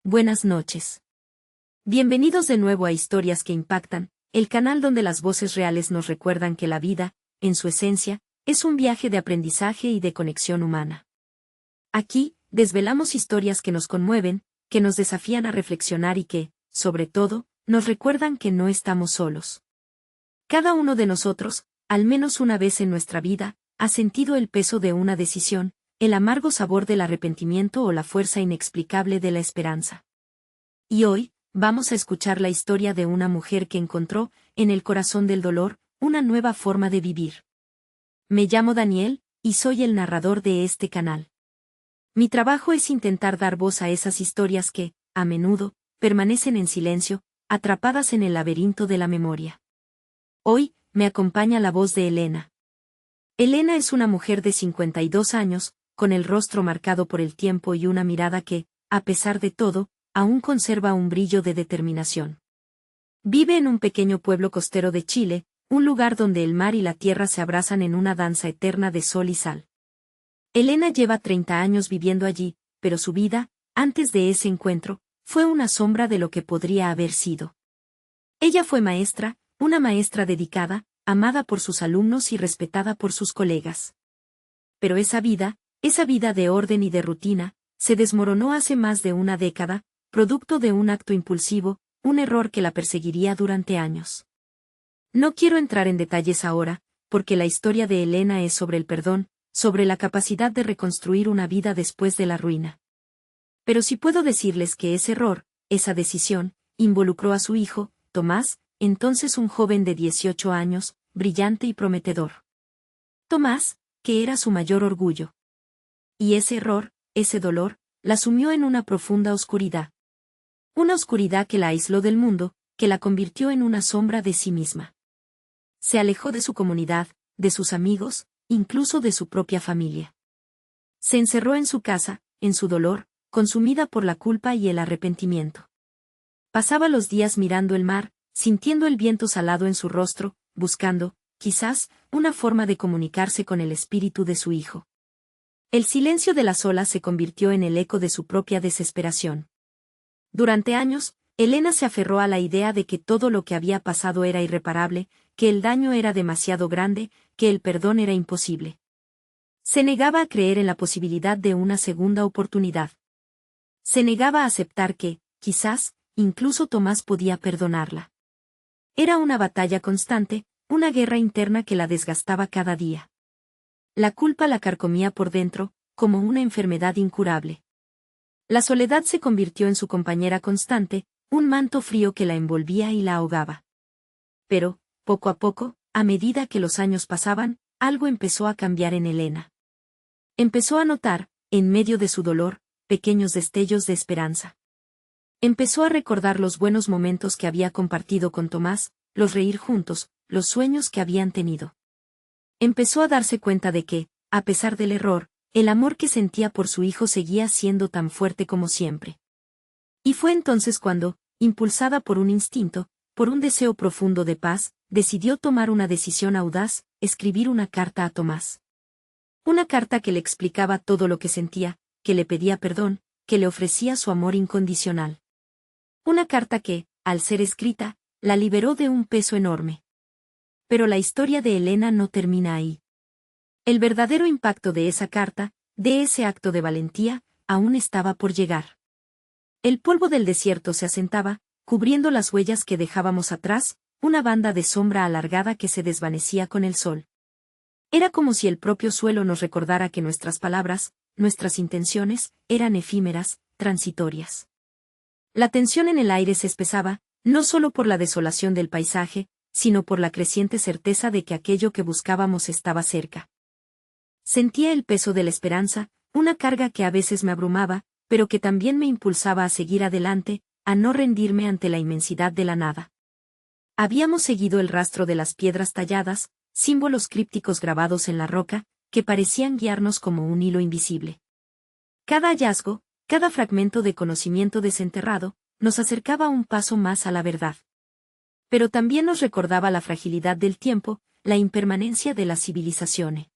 Buenas noches. Bienvenidos de nuevo a Historias que Impactan, el canal donde las voces reales nos recuerdan que la vida, en su esencia, es un viaje de aprendizaje y de conexión humana. Aquí, desvelamos historias que nos conmueven, que nos desafían a reflexionar y que, sobre todo, nos recuerdan que no estamos solos. Cada uno de nosotros, al menos una vez en nuestra vida, ha sentido el peso de una decisión, el amargo sabor del arrepentimiento o la fuerza inexplicable de la esperanza. Y hoy, vamos a escuchar la historia de una mujer que encontró, en el corazón del dolor, una nueva forma de vivir. Me llamo Daniel, y soy el narrador de este canal. Mi trabajo es intentar dar voz a esas historias que, a menudo, permanecen en silencio, atrapadas en el laberinto de la memoria. Hoy, me acompaña la voz de Elena. Elena es una mujer de 52 años, con el rostro marcado por el tiempo y una mirada que, a pesar de todo, aún conserva un brillo de determinación. Vive en un pequeño pueblo costero de Chile, un lugar donde el mar y la tierra se abrazan en una danza eterna de sol y sal. Elena lleva 30 años viviendo allí, pero su vida, antes de ese encuentro, fue una sombra de lo que podría haber sido. Ella fue maestra, una maestra dedicada, amada por sus alumnos y respetada por sus colegas. Pero esa vida de orden y de rutina, se desmoronó hace más de una década, producto de un acto impulsivo, un error que la perseguiría durante años. No quiero entrar en detalles ahora, porque la historia de Elena es sobre el perdón, sobre la capacidad de reconstruir una vida después de la ruina. Pero sí puedo decirles que ese error, esa decisión, involucró a su hijo, Tomás, entonces un joven de 18 años, brillante y prometedor. Tomás, que era su mayor orgullo. Y ese error, ese dolor, la sumió en una profunda oscuridad. Una oscuridad que la aisló del mundo, que la convirtió en una sombra de sí misma. Se alejó de su comunidad, de sus amigos, incluso de su propia familia. Se encerró en su casa, en su dolor, consumida por la culpa y el arrepentimiento. Pasaba los días mirando el mar, sintiendo el viento salado en su rostro, buscando, quizás, una forma de comunicarse con el espíritu de su hijo. El silencio de las olas se convirtió en el eco de su propia desesperación. Durante años, Elena se aferró a la idea de que todo lo que había pasado era irreparable, que el daño era demasiado grande, que el perdón era imposible. Se negaba a creer en la posibilidad de una segunda oportunidad. Se negaba a aceptar que, quizás, incluso Tomás podía perdonarla. Era una batalla constante, una guerra interna que la desgastaba cada día. La culpa la carcomía por dentro, como una enfermedad incurable. La soledad se convirtió en su compañera constante, un manto frío que la envolvía y la ahogaba. Pero, poco a poco, a medida que los años pasaban, algo empezó a cambiar en Elena. Empezó a notar, en medio de su dolor, pequeños destellos de esperanza. Empezó a recordar los buenos momentos que había compartido con Tomás, los reír juntos, los sueños que habían tenido. Empezó a darse cuenta de que, a pesar del error, el amor que sentía por su hijo seguía siendo tan fuerte como siempre. Y fue entonces cuando, impulsada por un instinto, por un deseo profundo de paz, decidió tomar una decisión audaz, escribir una carta a Tomás. Una carta que le explicaba todo lo que sentía, que le pedía perdón, que le ofrecía su amor incondicional. Una carta que, al ser escrita, la liberó de un peso enorme. Pero la historia de Elena no termina ahí. El verdadero impacto de esa carta, de ese acto de valentía, aún estaba por llegar. El polvo del desierto se asentaba, cubriendo las huellas que dejábamos atrás, una banda de sombra alargada que se desvanecía con el sol. Era como si el propio suelo nos recordara que nuestras palabras, nuestras intenciones, eran efímeras, transitorias. La tensión en el aire se espesaba, no solo por la desolación del paisaje, sino por la creciente certeza de que aquello que buscábamos estaba cerca. Sentía el peso de la esperanza, una carga que a veces me abrumaba, pero que también me impulsaba a seguir adelante, a no rendirme ante la inmensidad de la nada. Habíamos seguido el rastro de las piedras talladas, símbolos crípticos grabados en la roca, que parecían guiarnos como un hilo invisible. Cada hallazgo, cada fragmento de conocimiento desenterrado, nos acercaba un paso más a la verdad. Pero también nos recordaba la fragilidad del tiempo, la impermanencia de la civilización.